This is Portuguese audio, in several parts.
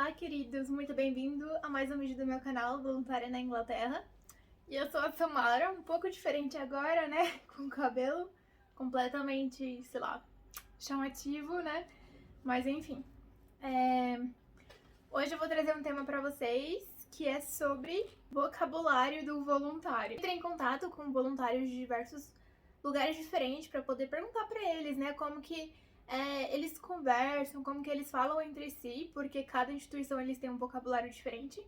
Olá, queridos! Muito bem-vindo a mais um vídeo do meu canal, Voluntária na Inglaterra. E eu sou a Samara, um pouco diferente agora, né? Com o cabelo completamente, sei lá, chamativo, né? Mas enfim. Hoje eu vou trazer um tema pra vocês que é sobre vocabulário do voluntário. Entrei em contato com voluntários de diversos lugares diferentes pra poder perguntar pra eles, né? Como que eles conversam, como que eles falam entre si, porque cada instituição eles têm um vocabulário diferente.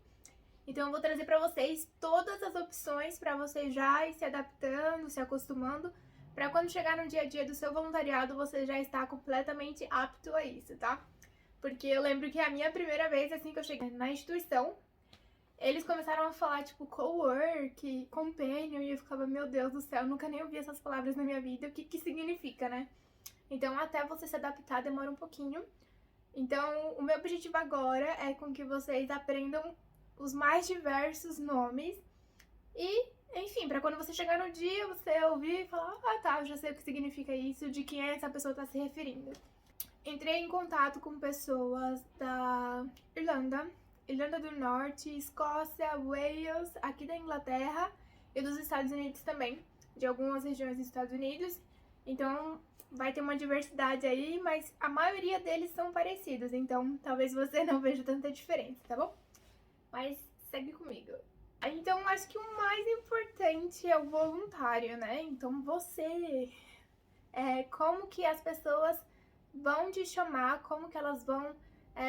Então eu vou trazer pra vocês todas as opções pra você já ir se adaptando, se acostumando, pra quando chegar no dia a dia do seu voluntariado você já estar completamente apto a isso, tá? Porque eu lembro que a minha primeira vez, assim que eu cheguei na instituição, eles começaram a falar, tipo, co-work, companion, e eu ficava, meu Deus do céu, nunca nem ouvi essas palavras na minha vida, o que que significa, né? Então, até você se adaptar demora um pouquinho. Então, o meu objetivo agora é com que vocês aprendam os mais diversos nomes e, enfim, para quando você chegar no dia, você ouvir e falar, ah, tá, eu já sei o que significa isso, de quem essa pessoa está se referindo. Entrei em contato com pessoas da Irlanda, Irlanda do Norte, Escócia, Wales, aqui da Inglaterra e dos Estados Unidos também, de algumas regiões dos Estados Unidos. Então, vai ter uma diversidade aí, mas a maioria deles são parecidos, então talvez você não veja tanta diferença, tá bom? Mas segue comigo. Então, acho que o mais importante é o voluntário, né? Então, você, como que as pessoas vão te chamar, como que elas vão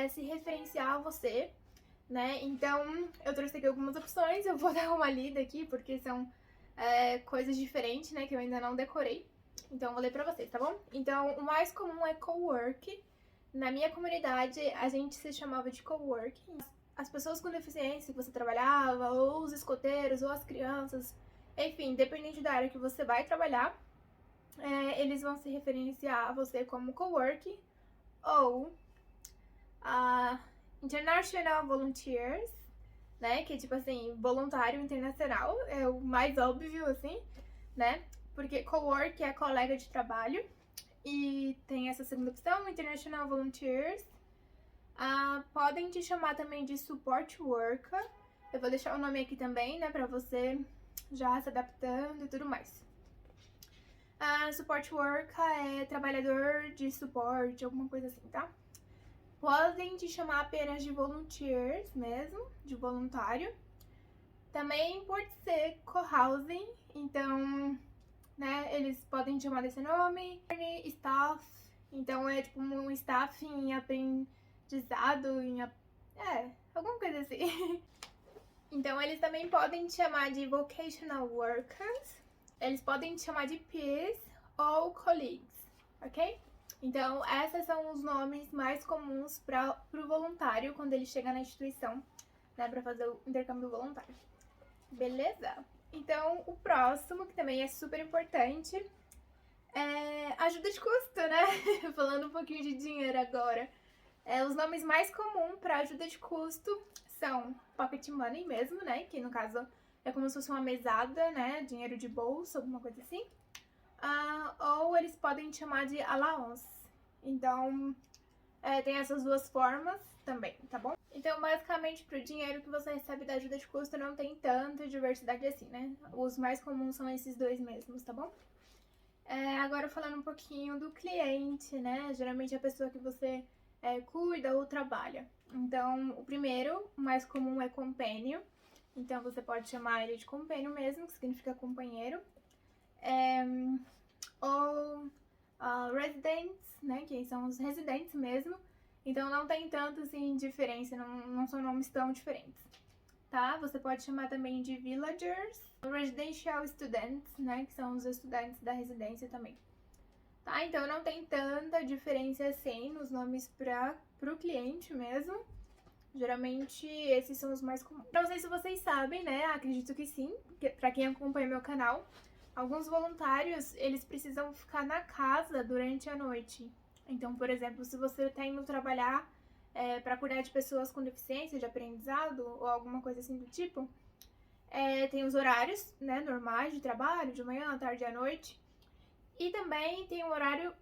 se referenciar a você, né? Então, eu trouxe aqui algumas opções, eu vou dar uma lida aqui, porque são coisas diferentes, né, que eu ainda não decorei. Então, eu vou ler pra vocês, tá bom? Então, o mais comum é co-work. Na minha comunidade, a gente se chamava de co-working. As pessoas com deficiência que você trabalhava, ou os escoteiros, ou as crianças, enfim, dependente da área que você vai trabalhar, eles vão se referenciar a você como co-working ou International Volunteers, né? Que é tipo assim, voluntário internacional, é o mais óbvio, assim, né? Porque co-work é colega de trabalho. E tem essa segunda opção, International Volunteers. Podem te chamar também de Support Worker. Eu vou deixar o nome aqui também, né? Pra você já se adaptando e tudo mais. Support Worker é trabalhador de suporte, alguma coisa assim, tá? Podem te chamar apenas de Volunteers mesmo, de voluntário. Também pode ser Co-housing, então, né, eles podem te chamar desse nome. Staff, então é tipo um staff em aprendizado, alguma coisa assim. Então eles também podem te chamar de Vocational Workers, eles podem te chamar de Peers ou Colleagues, ok? Então esses são os nomes mais comuns para o voluntário quando ele chega na instituição, né, para fazer o intercâmbio voluntário. Beleza? Então, o próximo, que também é super importante, é ajuda de custo, né? Falando um pouquinho de dinheiro agora. Os nomes mais comuns para ajuda de custo são pocket money mesmo, né? Que no caso é como se fosse uma mesada, né? Dinheiro de bolsa, alguma coisa assim. Ou eles podem chamar de allowance. Então, tem essas duas formas também, tá bom? Então, basicamente, pro dinheiro que você recebe da ajuda de custo não tem tanta diversidade assim, né? Os mais comuns são esses dois mesmos, tá bom? Agora falando um pouquinho do cliente, né? Geralmente é a pessoa que você cuida ou trabalha. Então, o primeiro, o mais comum é companion. Então, você pode chamar ele de companion mesmo, que significa companheiro. Ou residents, né? Que são os residentes mesmo. Então não tem tanto assim diferença, não são nomes tão diferentes, tá? Você pode chamar também de villagers, residential students, né? Que são os estudantes da residência também, tá? Então não tem tanta diferença assim nos nomes pro cliente mesmo. Geralmente esses são os mais comuns. Não sei se vocês sabem, né? Acredito que sim, pra quem acompanha meu canal. Alguns voluntários, eles precisam ficar na casa durante a noite. Então, por exemplo, se você está indo trabalhar para cuidar de pessoas com deficiência de aprendizado ou alguma coisa assim do tipo, tem os horários, né, normais de trabalho, de manhã, à tarde e à noite. E também tem um horário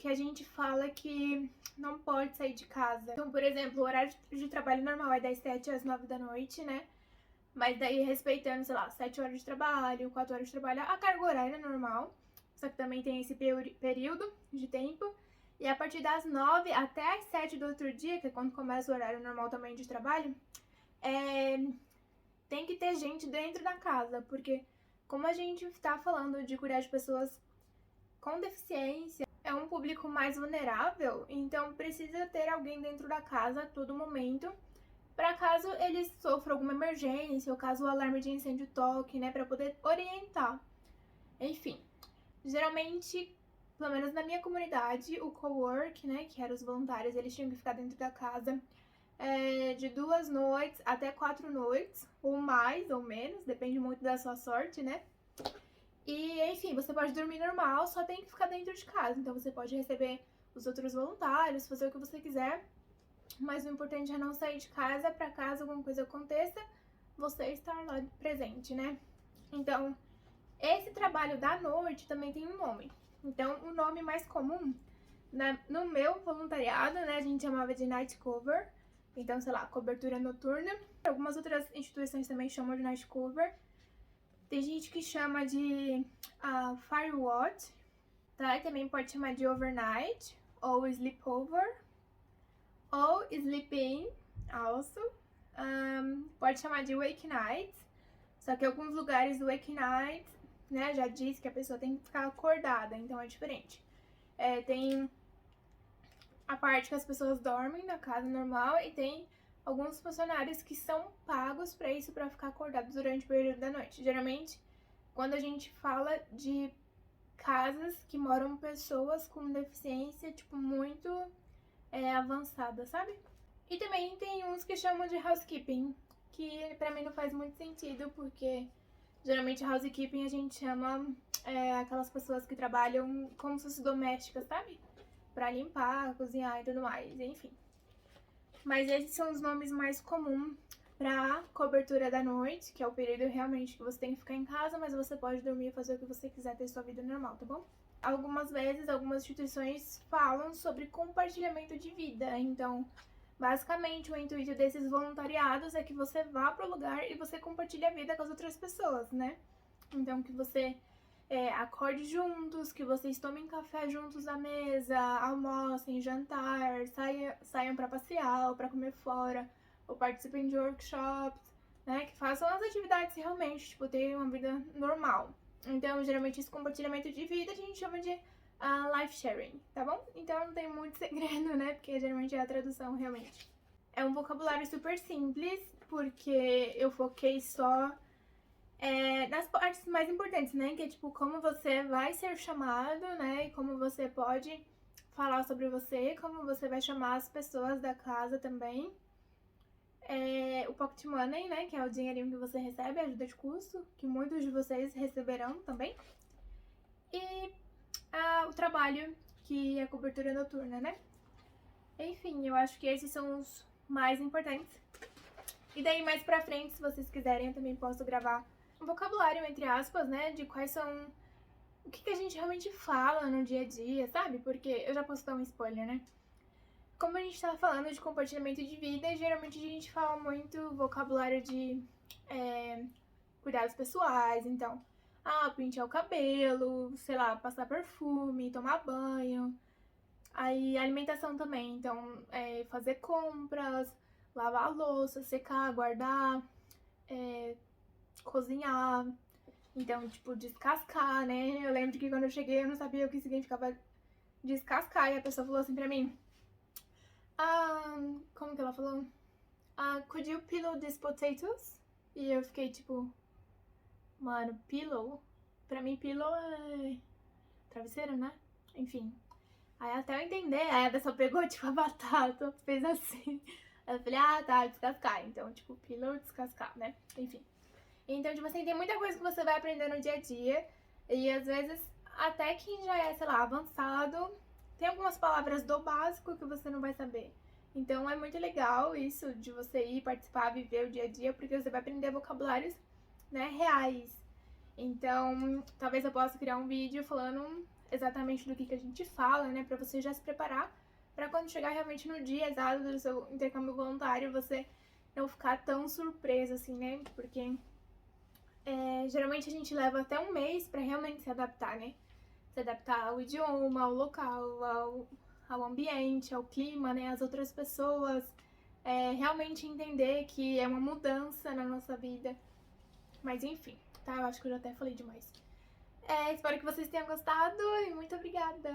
que a gente fala que não pode sair de casa. Então, por exemplo, o horário de trabalho normal é das 7 às 9 da noite, né? Mas daí respeitando, sei lá, 7 horas de trabalho, 4 horas de trabalho, a carga horária é normal. Só que também tem esse período de tempo. E a partir das 9 até as 7 do outro dia, que é quando começa o horário normal também de trabalho, tem que ter gente dentro da casa. Porque como a gente tá falando de cuidar de pessoas com deficiência, é um público mais vulnerável, então precisa ter alguém dentro da casa a todo momento, para caso eles sofram alguma emergência, ou caso o alarme de incêndio toque, né, para poder orientar. Enfim, geralmente, pelo menos na minha comunidade, o co-work, né, que eram os voluntários, eles tinham que ficar dentro da casa de 2 noites até 4 noites, ou mais ou menos, depende muito da sua sorte, né? E, enfim, você pode dormir normal, só tem que ficar dentro de casa. Então, você pode receber os outros voluntários, fazer o que você quiser. Mas o importante é não sair de casa para caso alguma coisa aconteça, você estar lá presente, né? Então, esse trabalho da noite também tem um nome. Então, o nome mais comum, no meu voluntariado, né, a gente chamava de night cover. Então, sei lá, cobertura noturna. Algumas outras instituições também chamam de night cover. Tem gente que chama de firewatch, tá? E também pode chamar de overnight, ou sleepover, ou sleep-in, also. Pode chamar de wake night, só que em alguns lugares o wake night, né, já diz que a pessoa tem que ficar acordada, então é diferente. Tem a parte que as pessoas dormem na casa normal e tem alguns funcionários que são pagos para isso, para ficar acordados durante o período da noite. Geralmente, quando a gente fala de casas que moram pessoas com deficiência, tipo, muito avançada, sabe? E também tem uns que chamam de housekeeping, que pra mim não faz muito sentido, porque geralmente housekeeping a gente chama aquelas pessoas que trabalham como se fosse domésticas, sabe? Pra limpar, cozinhar e tudo mais, enfim. Mas esses são os nomes mais comuns pra cobertura da noite, que é o período realmente que você tem que ficar em casa, mas você pode dormir e fazer o que você quiser, ter sua vida normal, tá bom? Algumas vezes, algumas instituições falam sobre compartilhamento de vida, então, basicamente, o intuito desses voluntariados é que você vá pro lugar e você compartilhe a vida com as outras pessoas, né? Então, que você acorde juntos, que vocês tomem café juntos à mesa, almocem, jantar, saiam para passear ou para comer fora, ou participem de workshops, né? Que façam as atividades realmente, tipo, terem uma vida normal. Então, geralmente, esse compartilhamento de vida a gente chama de life sharing, tá bom? Então, não tem muito segredo, né? Porque geralmente é a tradução, realmente. É um vocabulário super simples, porque eu foquei só nas partes mais importantes, né? Que é tipo como você vai ser chamado, né? E como você pode falar sobre você, como você vai chamar as pessoas da casa também. O pocket money, né? Que é o dinheirinho que você recebe, a ajuda de custo, que muitos de vocês receberão também. E o trabalho, que é a cobertura noturna, né? Enfim, eu acho que esses são os mais importantes. E daí mais pra frente, se vocês quiserem, eu também posso gravar um vocabulário, entre aspas, né, de quais são... O que a gente realmente fala no dia a dia, sabe? Porque eu já posso dar um spoiler, né? Como a gente tá falando de compartilhamento de vida, geralmente a gente fala muito vocabulário de cuidados pessoais, então... pentear o cabelo, sei lá, passar perfume, tomar banho. Aí alimentação também, então fazer compras, lavar a louça, secar, guardar, cozinhar, então, tipo, descascar, né? Eu lembro que quando eu cheguei eu não sabia o que significava descascar, e a pessoa falou assim pra mim, como que ela falou? Could you pillow these potatoes? E eu fiquei tipo, mano, pillow? Pra mim, pillow é travesseiro, né? Enfim. Aí até eu entender, aí a pessoa pegou, tipo, a batata, fez assim. Aí eu falei, tá, descascar. Então, tipo, pillow, descascar, né? Enfim. Então, tipo assim, tem muita coisa que você vai aprender no dia a dia. E às vezes, até quem já é, sei lá, avançado, tem algumas palavras do básico que você não vai saber. Então, é muito legal isso de você ir participar, viver o dia a dia, porque você vai aprender vocabulários, né, reais. Então, talvez eu possa criar um vídeo falando exatamente do que a gente fala, né? Pra você já se preparar pra quando chegar realmente no dia exato do seu intercâmbio voluntário, você não ficar tão surpresa, assim, né? Porque geralmente a gente leva até um mês pra realmente se adaptar, né? Se adaptar ao idioma, ao local, ao ambiente, ao clima, né? Às outras pessoas. Realmente entender que é uma mudança na nossa vida. Mas enfim, tá? Eu acho que eu já até falei demais. Espero que vocês tenham gostado e muito obrigada!